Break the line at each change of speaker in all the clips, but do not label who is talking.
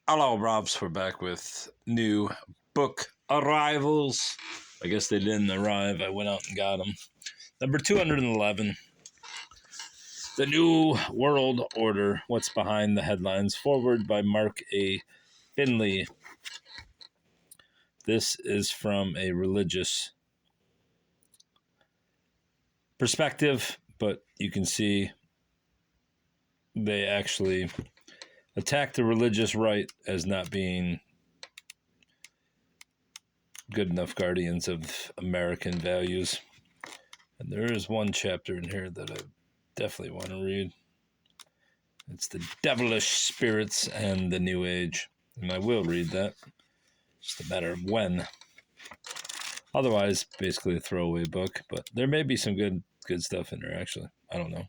Hello, Robs. We're back with new book arrivals. I guess they didn't arrive. I went out and got them. Number 211, The New World Order, What's Behind the Headlines, forward by Mark A. Finley. This is from a religious perspective, but you can see they actually attack the religious right as not being good enough guardians of American values. And there is one chapter in here that I definitely want to read. It's the devilish spirits and the new age. And I will read that. Just a matter of when. Otherwise, basically a throwaway book. But there may be some good stuff in there, actually. I don't know.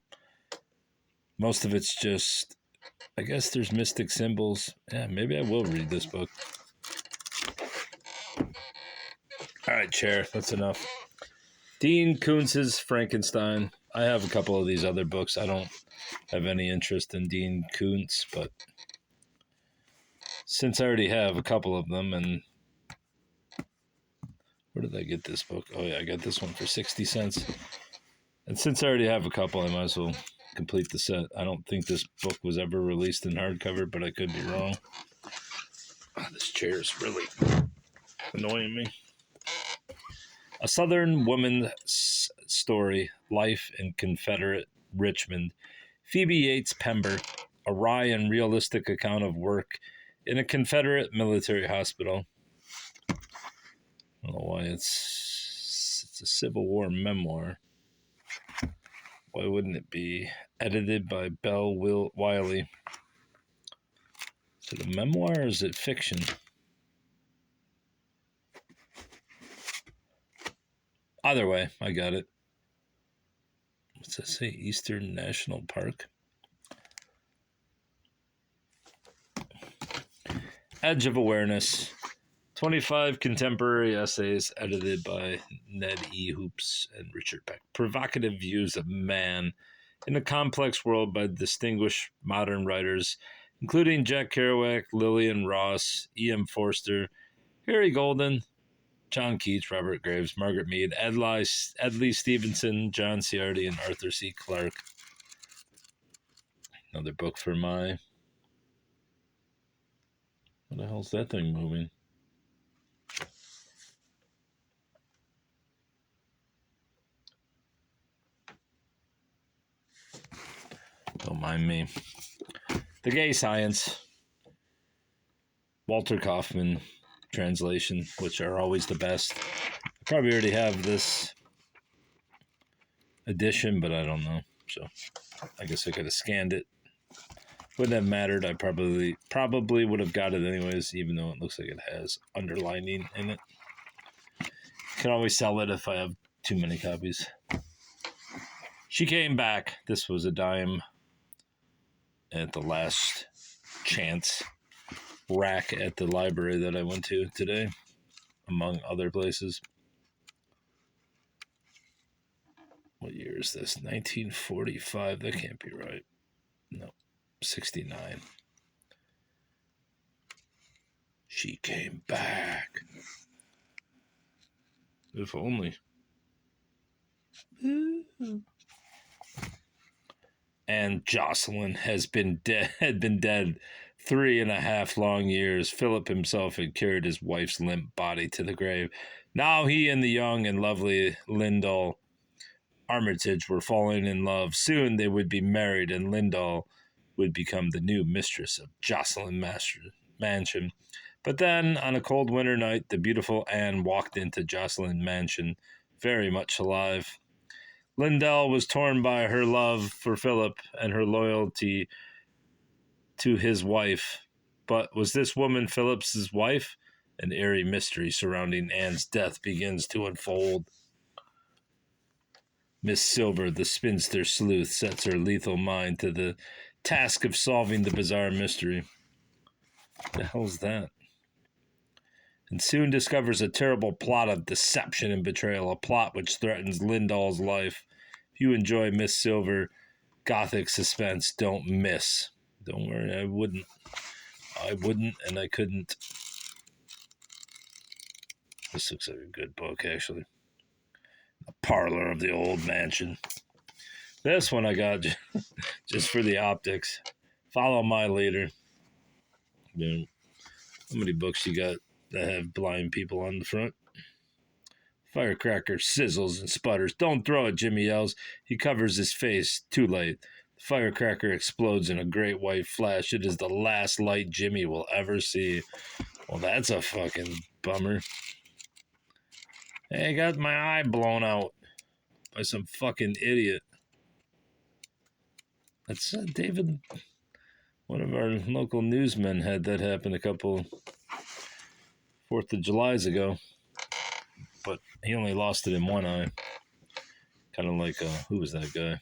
Most of it's just, I guess there's mystic symbols. Yeah, maybe I will read this book. All right, Chair, that's enough. Dean Koontz's Frankenstein. I have a couple of these other books. I don't have any interest in Dean Koontz, but since I already have a couple of them, and where did I get this book? Oh yeah, I got this one for 60 cents. And since I already have a couple, I might as well complete the set. I don't think this book was ever released in hardcover, but I could be wrong. Oh, this chair is really annoying me. A Southern Woman's Story, Life in Confederate Richmond. Phoebe Yates Pember, a wry and realistic account of work in a Confederate military hospital. I don't know why it's a Civil War memoir. Why wouldn't it be? Edited by Belle Wiley. Is it a memoir or is it fiction? Either way, I got it. What's that say? Eastern National Park. Edge of Awareness. 25 contemporary essays edited by Ned E. Hoops and Richard Peck. Provocative views of man in a complex world by distinguished modern writers, including Jack Kerouac, Lillian Ross, E.M. Forster, Harry Golden, John Keats, Robert Graves, Margaret Mead, Adlai Stevenson, John Ciardi, and Arthur C. Clarke. Another book for my... What the hell's that thing moving? Don't mind me. The Gay Science. Walter Kaufman translation, which are always the best. I probably already have this edition, but I don't know. So I guess I could have scanned it. Wouldn't have mattered. I probably would have got it anyways, even though it looks like it has underlining in it. Can always sell it if I have too many copies. She Came Back. This was a dime at the last chance rack at the library that I went to today, among other places. What year is this? 1945. That can't be right. No, 69. She Came Back. If only. And Jocelyn had been dead 3.5 long years. Philip himself had carried his wife's limp body to the grave. Now he and the young and lovely Lyndall Armitage were falling in love. Soon they would be married, and Lyndall would become the new mistress of Jocelyn Mansion. But then, on a cold winter night, the beautiful Anne walked into Jocelyn Mansion, very much alive. Lyndall was torn by her love for Philip and her loyalty to his wife. But was this woman Philip's wife? An eerie mystery surrounding Anne's death begins to unfold. Miss Silver, the spinster sleuth, sets her lethal mind to the task of solving the bizarre mystery. What the hell's that? And soon discovers a terrible plot of deception and betrayal, a plot which threatens Lyndall's life. If you enjoy Miss Silver Gothic suspense, don't miss. Don't worry, I wouldn't. I wouldn't and I couldn't. This looks like a good book, actually. The Parlor of the Old Mansion. This one I got just for the optics. Follow my leader. You know, how many books you got that have blind people on the front? Firecracker sizzles and sputters. Don't throw it, Jimmy yells. He covers his face. Too late. The firecracker explodes in a great white flash. It is the last light Jimmy will ever see. Well, that's a fucking bummer. Hey, I got my eye blown out by some fucking idiot. That's David, one of our local newsmen, had that happen a couple 4th of Julys ago. But he only lost it in one eye. Kind of like, who was that guy?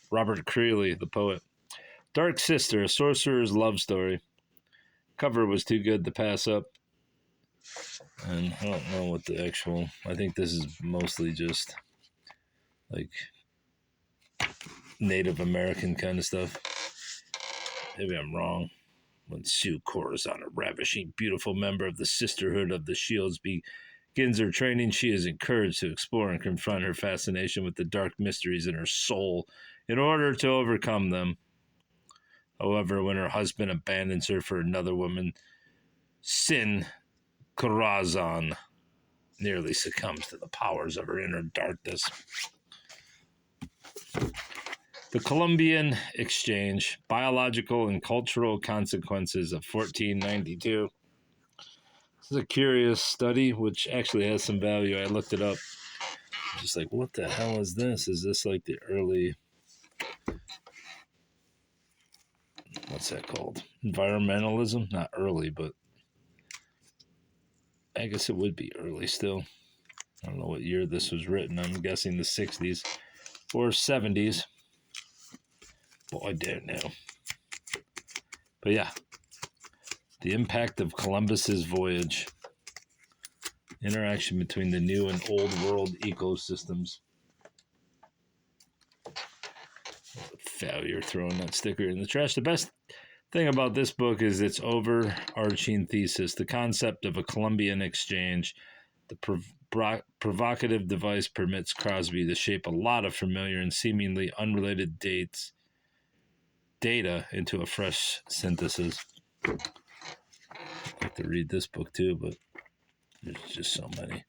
Robert Creeley, the poet. Dark Sister, a sorcerer's love story. Cover was too good to pass up. And I don't know what the actual... I think this is mostly just like Native American kind of stuff. Maybe I'm wrong. When Sue Corazon, a ravishing, beautiful member of the Sisterhood of the Shields, begins her training, she is encouraged to explore and confront her fascination with the dark mysteries in her soul in order to overcome them. However, when her husband abandons her for another woman, Sin Corazon nearly succumbs to the powers of her inner darkness. The Columbian Exchange, Biological and Cultural Consequences of 1492. This is a curious study, which actually has some value. I looked it up. I'm just like, what the hell is this? Is this like the early... What's that called? Environmentalism? Not early, but I guess it would be early still. I don't know what year this was written. I'm guessing the 60s or 70s. Boy, I don't know. But yeah. The impact of Columbus's voyage. Interaction between the new and old world ecosystems. Failure throwing that sticker in the trash. The best thing about this book is its overarching thesis, the concept of a Columbian exchange. The provocative device permits Crosby to shape a lot of familiar and seemingly unrelated data into a fresh synthesis. I'd like to read this book too, but there's just so many.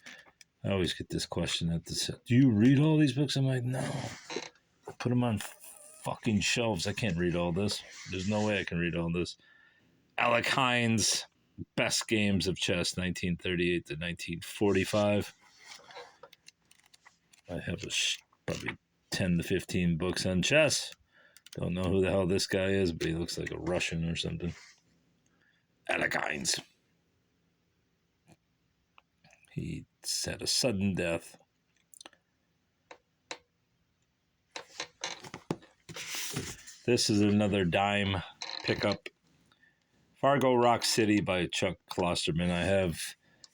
I always get this question at the do you read all these books? I'm like, no. Put them on fucking shelves. I can't read all this. There's no way I can read all this. Alec Hines, Best Games of Chess, 1938 to 1945. I have probably 10 to 15 books on chess. Don't know who the hell this guy is, but he looks like a Russian or something. Alec Hines. He had a sudden death. This is another dime pickup. Fargo Rock City by Chuck Klosterman. I have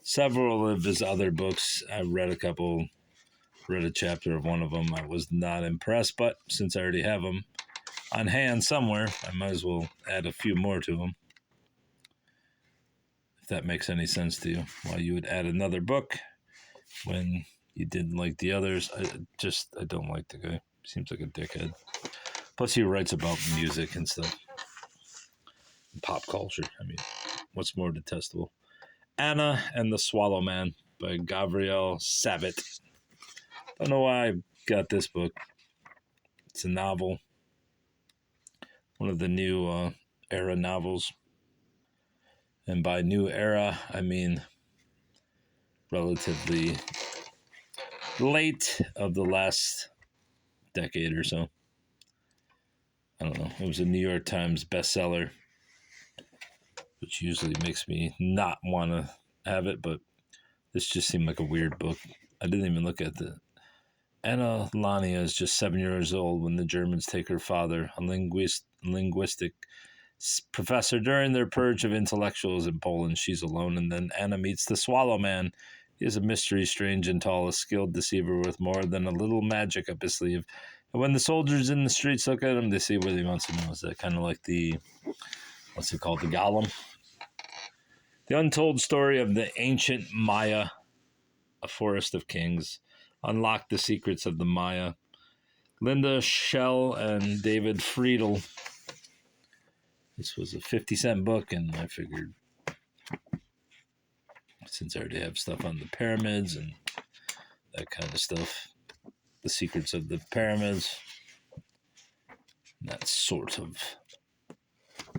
several of his other books. I read a chapter of one of them. I was not impressed, but since I already have them on hand somewhere, I might as well add a few more to them. If that makes any sense to you. Why you would add another book when you didn't like the others. I don't like the guy. Seems like a dickhead. Plus he writes about music and stuff. Pop culture. I mean, what's more detestable? Anna and the Swallow Man by Gabriel Sabat. Don't know why I got this book. It's a novel. One of the new era novels. And by new era, I mean relatively late of the last decade or so. I don't know. It was a New York Times bestseller, which usually makes me not want to have it, but this just seemed like a weird book. I didn't even look at the... Anna Lania is just 7 years old when the Germans take her father, a linguistic professor, during their purge of intellectuals in Poland. She's alone, and then Anna meets the Swallow Man. He is a mystery, strange and tall, a skilled deceiver with more than a little magic up his sleeve. And when the soldiers in the streets look at him, they see what he wants to know. Is that kind of like the, what's it called, the Golem? The Untold Story of the Ancient Maya, A Forest of Kings. Unlock the Secrets of the Maya. Linda Shell and David Friedel. This was a 50-cent book, and I figured since I already have stuff on the pyramids and that kind of stuff, the secrets of the pyramids, that sort of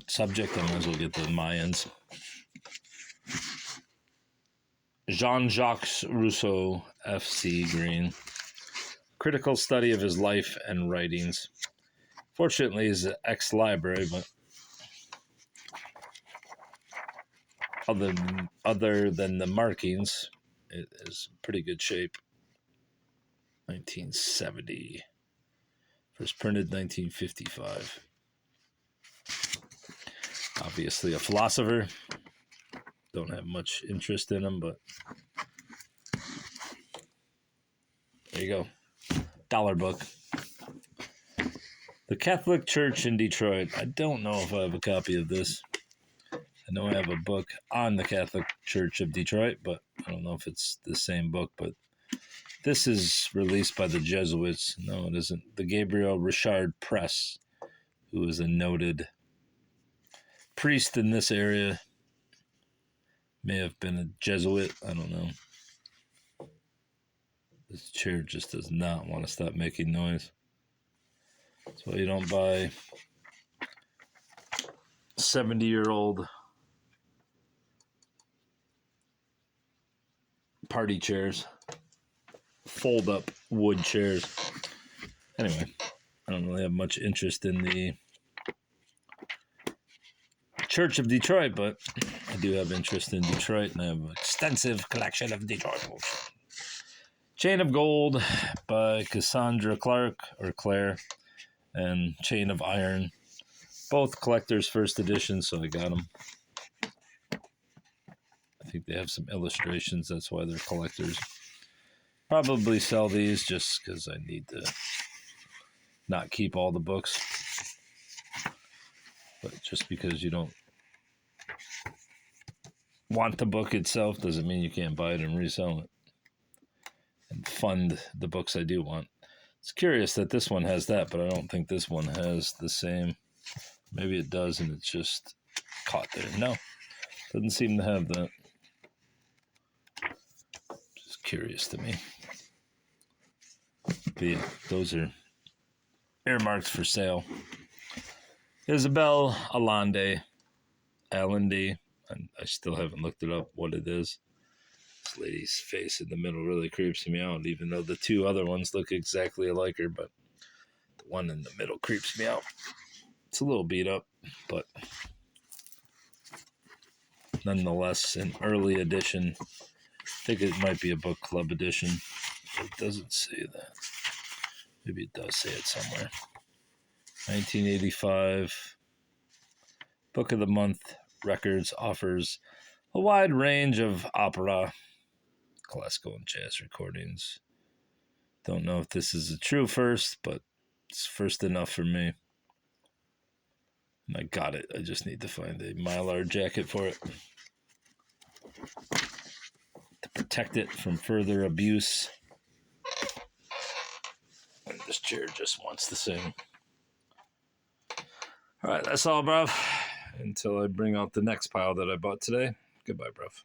subject, I might as well get the Mayans. Jean-Jacques Rousseau, F.C. Green. Critical study of his life and writings. Fortunately, he's an ex-library, but other than the markings, it is in pretty good shape. 1970. First printed 1955. Obviously a philosopher. Don't have much interest in him, but there you go. Dollar book. The Catholic Church in Detroit. I don't know if I have a copy of this. I know I have a book on the Catholic Church of Detroit, but I don't know if it's the same book. But this is released by the Jesuits. No, it isn't. The Gabriel Richard Press, who is a noted priest in this area. May have been a Jesuit. I don't know. This chair just does not want to stop making noise. That's why you don't buy 70-year-old party chairs, fold-up wood chairs. Anyway, I don't really have much interest in the Church of Detroit, but I do have interest in Detroit, and I have an extensive collection of Detroit books. Chain of Gold by Cassandra Clare, and Chain of Iron. Both collector's first edition, so I got them. I think they have some illustrations, that's why they're collectors. Probably sell these just because I need to not keep all the books. But just because you don't want the book itself doesn't mean you can't buy it and resell it and fund the books I do want. It's curious that this one has that, but I don't think this one has the same. Maybe it does and it's just caught there. No, doesn't seem to have that. Just curious to me. But yeah, those are earmarked for sale. Isabel Allende. And I still haven't looked it up what it is. This lady's face in the middle really creeps me out, even though the two other ones look exactly alike her, but the one in the middle creeps me out. It's a little beat up, but nonetheless, an early edition. I think it might be a book club edition. It doesn't say that. Maybe it does say it somewhere. 1985. Book of the Month Records offers a wide range of opera, classical, and jazz recordings. Don't know if this is a true first, but it's first enough for me. And I got it. I just need to find a Mylar jacket for it to protect it from further abuse. And this chair just wants to sing. All right, that's all, bruv. Until I bring out the next pile that I bought today. Goodbye, bruv.